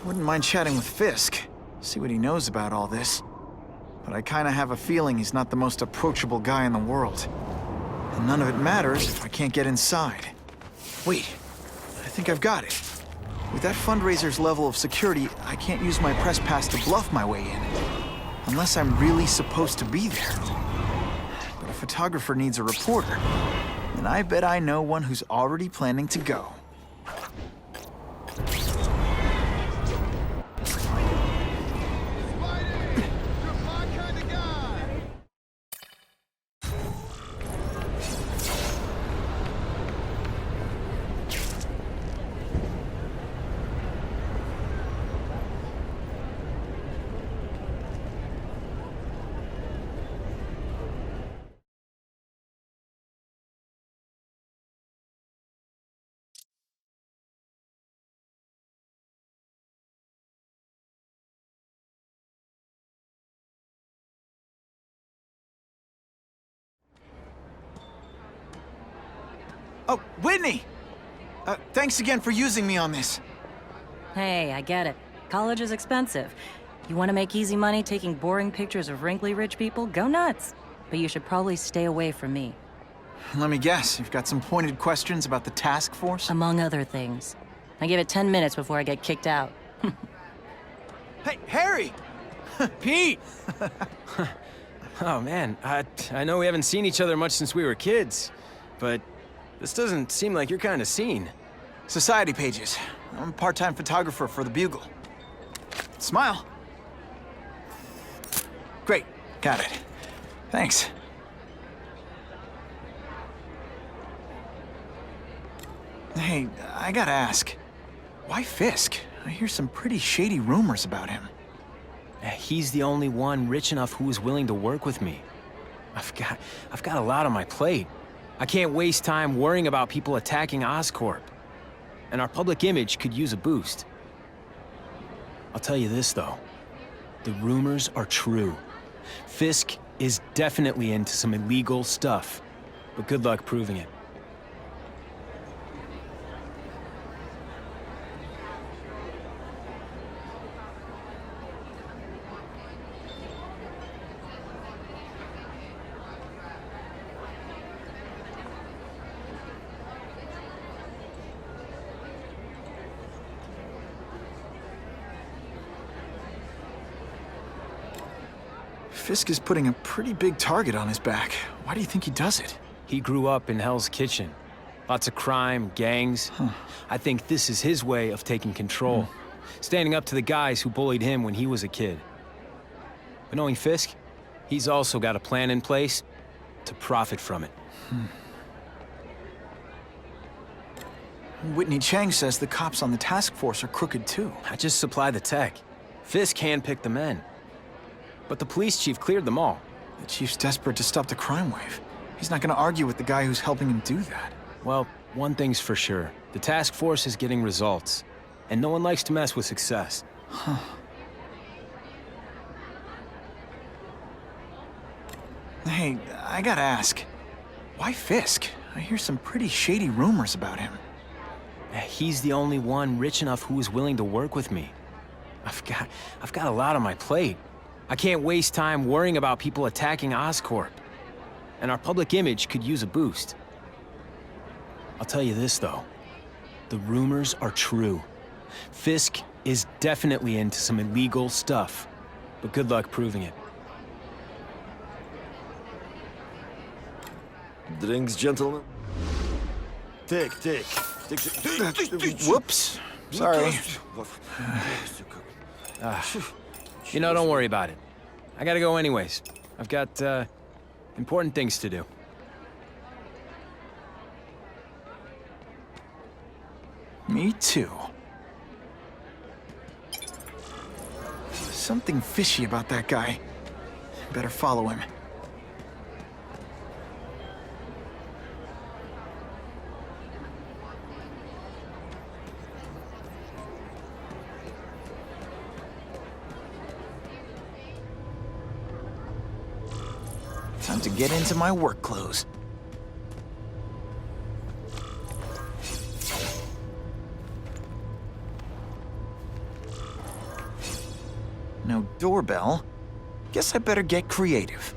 Wouldn't mind chatting with Fisk, see what he knows about all this. But I kinda have a feeling he's not the most approachable guy in the world. And none of it matters if I can't get inside. Wait, I think I've got it. With that fundraiser's level of security, I can't use my press pass to bluff my way in. Unless I'm really supposed to be there. But a photographer needs a reporter. And I bet I know one who's already planning to go. Oh, Whitney! Thanks again for using me on this. Hey, I get it. College is expensive. You want to make easy money taking boring pictures of wrinkly rich people? Go nuts. But you should probably stay away from me. Let me guess, you've got some pointed questions about the task force? Among other things. I give it 10 minutes before I get kicked out. Hey, Harry! Pete! Oh, man, I know we haven't seen each other much since we were kids, but this doesn't seem like your kind of scene. Society pages. I'm a part-time photographer for the Bugle. Smile. Great, got it. Thanks. Hey, I gotta ask, why Fisk? I hear some pretty shady rumors about him. He's the only one rich enough who is willing to work with me. I've got a lot on my plate. I can't waste time worrying about people attacking Oscorp. And our public image could use a boost. I'll tell you this, though. The rumors are true. Fisk is definitely into some illegal stuff. But good luck proving it. Fisk is putting a pretty big target on his back. Why do you think he does it? He grew up in Hell's Kitchen. Lots of crime, gangs. I think this is his way of taking control. Standing up to the guys who bullied him when he was a kid. But knowing Fisk, he's also got a plan in place to profit from it. Whitney Chang says the cops on the task force are crooked too. I just supply the tech. Fisk handpicked the men. But the police chief cleared them all. The chief's desperate to stop the crime wave. He's not gonna argue with the guy who's helping him do that. Well, one thing's for sure. The task force is getting results. And no one likes to mess with success. Hey, I gotta ask, why Fisk? I hear some pretty shady rumors about him. He's the only one rich enough who is willing to work with me. I've got a lot on my plate. I can't waste time worrying about people attacking Oscorp. And our public image could use a boost. I'll tell you this, though. The rumors are true. Fisk is definitely into some illegal stuff. But good luck proving it. Drinks, gentlemen? Take. Whoops. Sorry. You know, don't worry about it. I gotta go anyways. I've got, important things to do. Me too. Something fishy about that guy. Better follow him. Time to get into my work clothes. Doorbell? Guess I better get creative.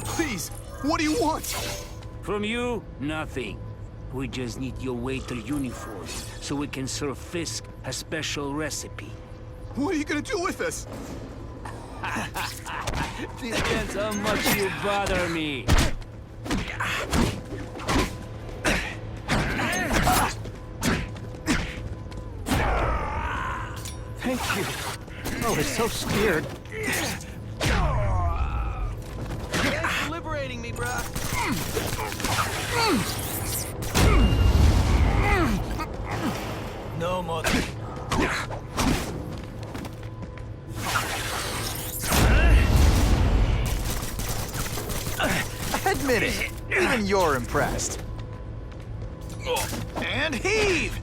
Please, what do you want? From you, nothing. We just need your waiter uniform, so we can serve Fisk a special recipe. What are you gonna do with us? Depends how much you bother me. Thank you. I was so scared. Liberating me, bruh. No, mother. Admit it. Even you're impressed. And heave!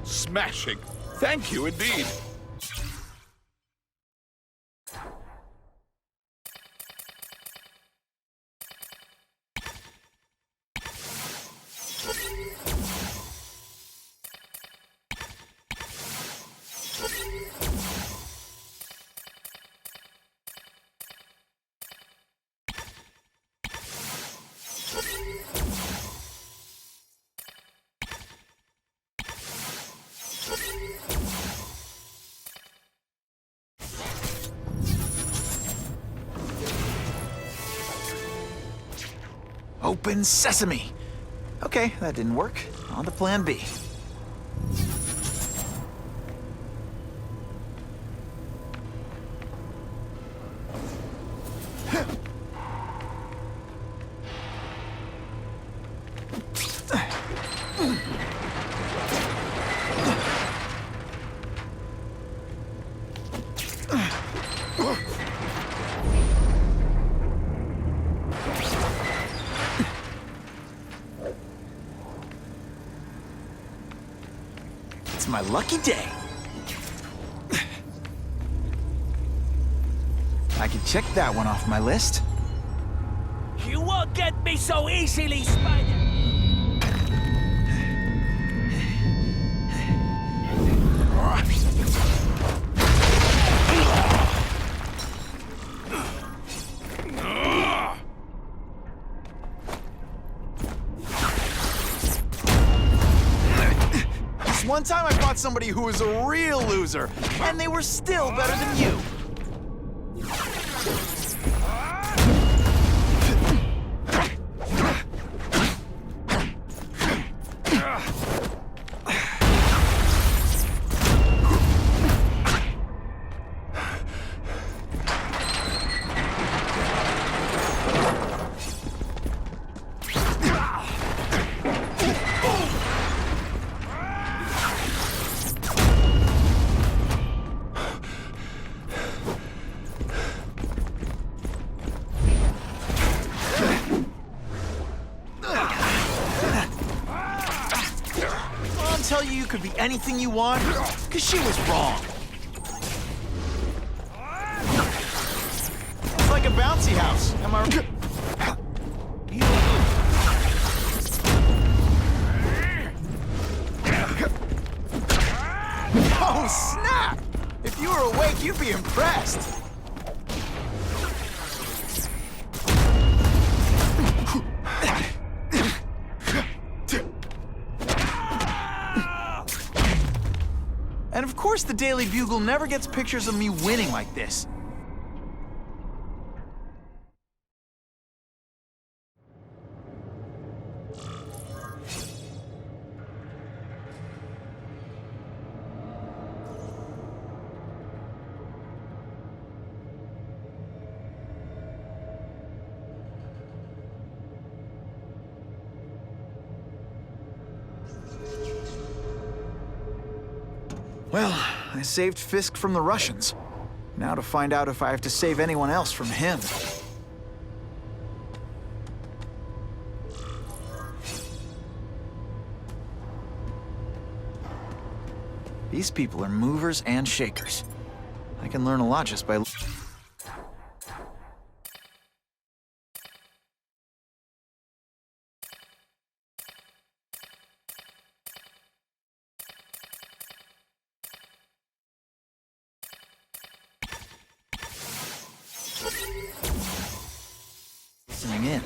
Smashing. Thank you indeed. Open sesame. Okay, that didn't work. On to plan B. It's my lucky day. I can check that one off my list. You won't get me so easily, Spider! One time I fought somebody who was a real loser, and they were still better than you. Tell you could be anything you want, because she was wrong. It's like a bouncy house, am I right? Oh, snap! If you were awake, you'd be impressed. And of course the Daily Bugle never gets pictures of me winning like this. Well, I saved Fisk from the Russians. Now to find out if I have to save anyone else from him. These people are movers and shakers. I can learn a lot just by... listening in.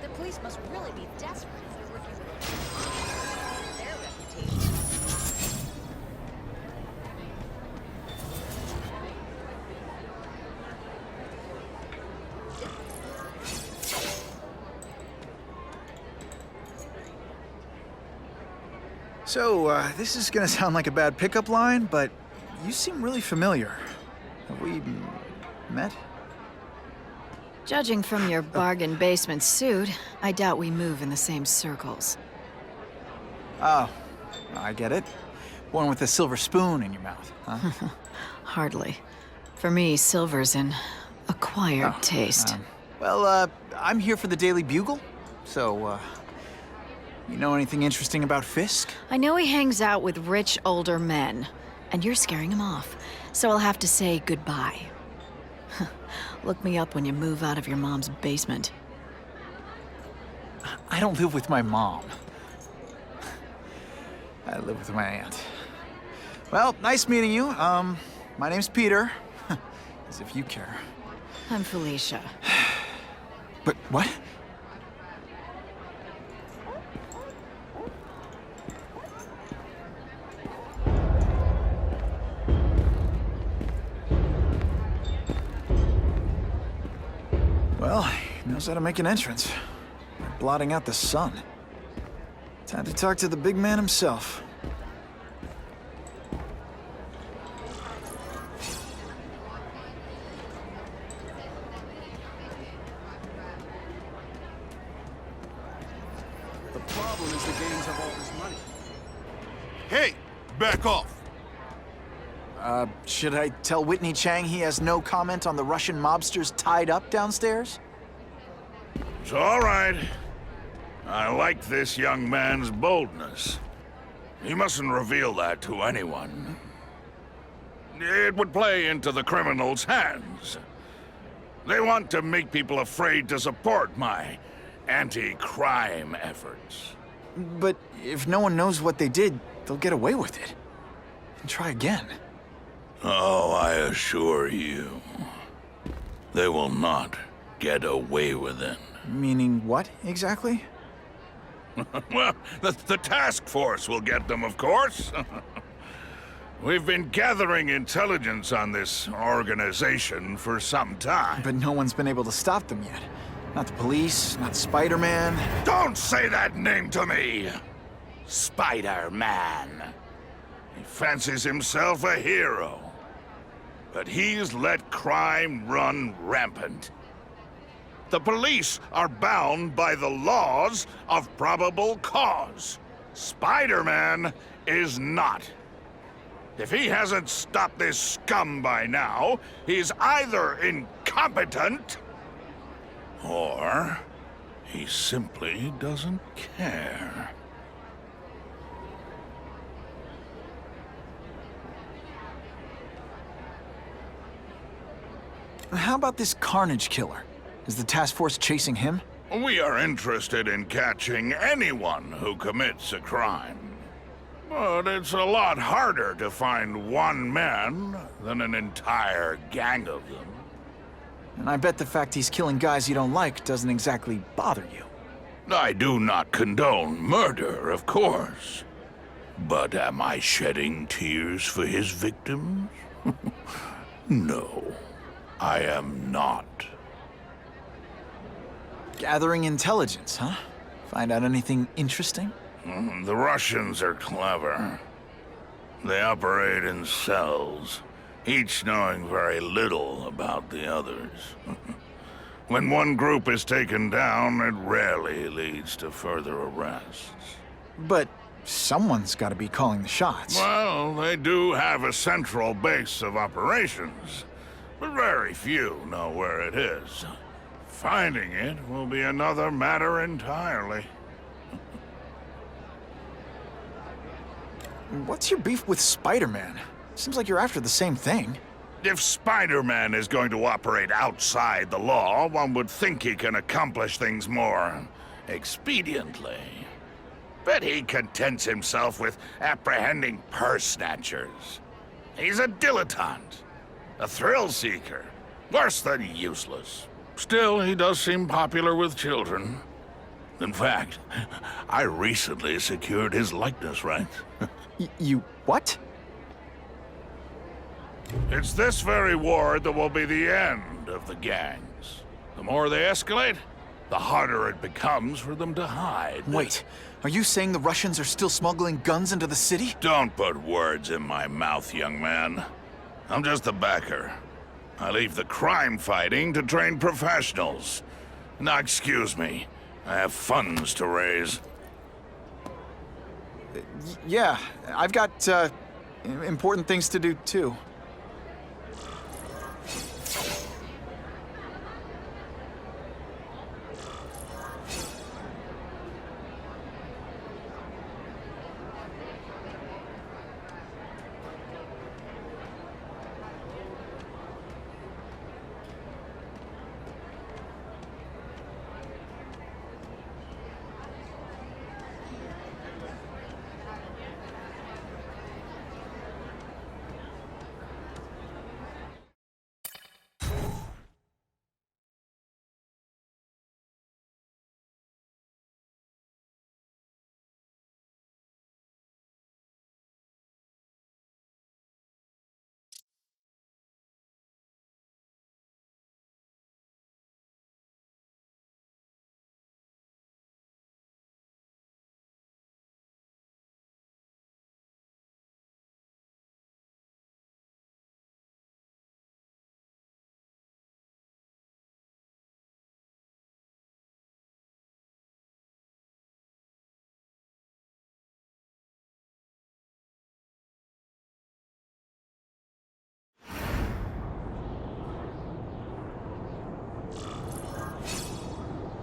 The police must really be desperate if they're working with their reputation. So, this is gonna sound like a bad pickup line, but you seem really familiar. Have we met? Judging from your bargain basement suit, I doubt we move in the same circles. Oh, I get it. One with a silver spoon in your mouth, huh? Hardly. For me, silver's an acquired taste. Well, I'm here for the Daily Bugle, so, you know anything interesting about Fisk? I know he hangs out with rich older men, and you're scaring him off, so I'll have to say goodbye. Look me up when you move out of your mom's basement. I don't live with my mom. I live with my aunt. Well, nice meeting you. My name's Peter. As if you care. I'm Felicia. But what? Well, he knows how to make an entrance. By blotting out the sun. Time to talk to the big man himself. The problem is the gangs have all this money. Hey, back off. Should I tell Whitney Chang he has no comment on the Russian mobsters tied up downstairs? It's all right. I like this young man's boldness. He mustn't reveal that to anyone. It would play into the criminals' hands. They want to make people afraid to support my anti-crime efforts. But if no one knows what they did, they'll get away with it. And try again. Oh, I assure you, they will not get away with it. Meaning what, exactly? Well, the task force will get them, of course. We've been gathering intelligence on this organization for some time. But no one's been able to stop them yet. Not the police, not Spider-Man. Don't say that name to me! Spider-Man. He fancies himself a hero. But he's let crime run rampant. The police are bound by the laws of probable cause. Spider-Man is not. If he hasn't stopped this scum by now, he's either incompetent or he simply doesn't care. How about this Carnage killer? Is the task force chasing him? We are interested in catching anyone who commits a crime. But it's a lot harder to find one man than an entire gang of them. And I bet the fact he's killing guys you don't like doesn't exactly bother you. I do not condone murder, of course. But am I shedding tears for his victims? No, I am not. Gathering intelligence, huh? Find out anything interesting? The Russians are clever. They operate in cells, each knowing very little about the others. When one group is taken down, it rarely leads to further arrests. But someone's got to be calling the shots. Well, they do have a central base of operations, but very few know where it is. Finding it will be another matter entirely. What's your beef with Spider-Man? Seems like you're after the same thing. If Spider-Man is going to operate outside the law, one would think he can accomplish things more expediently. But he contents himself with apprehending purse snatchers. He's a dilettante, a thrill seeker, worse than useless. Still, he does seem popular with children. In fact, I recently secured his likeness rights. You what? It's this very ward that will be the end of the gangs. The more they escalate, the harder it becomes for them to hide. Wait, are you saying the Russians are still smuggling guns into the city? Don't put words in my mouth, young man. I'm just a backer. I leave the crime fighting to trained professionals. Now, excuse me. I have funds to raise. Yeah, I've got, important things to do, too.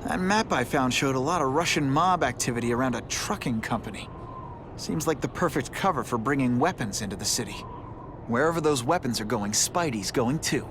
That map I found showed a lot of Russian mob activity around a trucking company. Seems like the perfect cover for bringing weapons into the city. Wherever those weapons are going, Spidey's going too.